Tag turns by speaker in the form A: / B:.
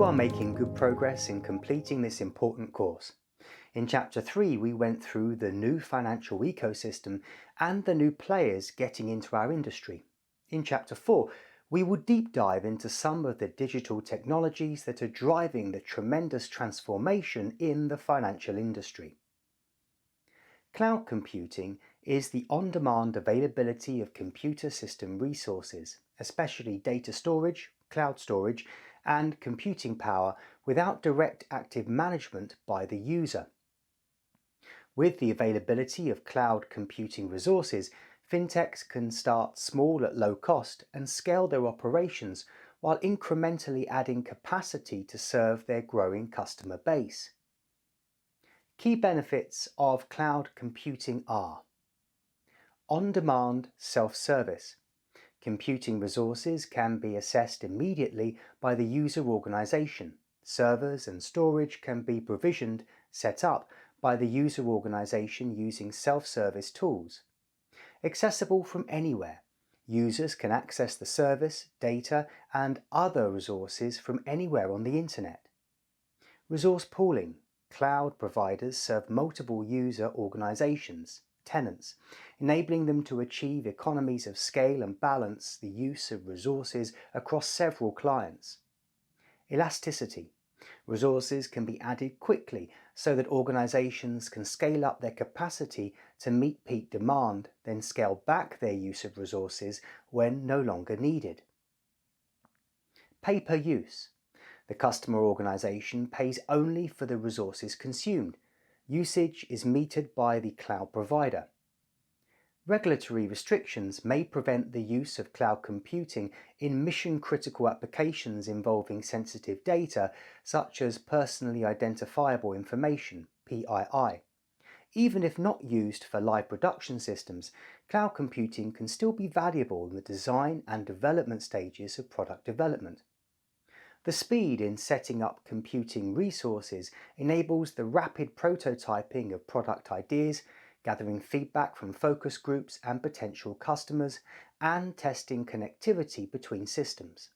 A: are making good progress in completing this important course. In Chapter 3, we went through the new financial ecosystem and the new players getting into our industry. In Chapter 4, we will deep dive into some of the digital technologies that are driving the tremendous transformation in the financial industry. Cloud computing is the on-demand availability of computer system resources, especially data storage, cloud storage, and computing power without direct active management by the user. With the availability of cloud computing resources, fintechs can start small at low cost and scale their operations while incrementally adding capacity to serve their growing customer base. Key benefits of cloud computing are on-demand self-service. Computing resources can be accessed immediately by the user organization. Servers and storage can be provisioned, set up by the user organization using self-service tools. Accessible from anywhere. Users can access the service, data, and other resources from anywhere on the internet. Resource pooling. Cloud providers serve multiple user organizations, tenants, enabling them to achieve economies of scale and balance the use of resources across several clients. Elasticity. Resources can be added quickly so that organizations can scale up their capacity to meet peak demand, then scale back their use of resources when no longer needed. Pay-per-use. The customer organization pays only for the resources consumed. Usage is metered by the cloud provider. Regulatory restrictions may prevent the use of cloud computing in mission-critical applications involving sensitive data, such as personally identifiable information, PII. Even if not used for live production systems, cloud computing can still be valuable in the design and development stages of product development. The speed in setting up computing resources enables the rapid prototyping of product ideas, gathering feedback from focus groups and potential customers, and testing connectivity between systems.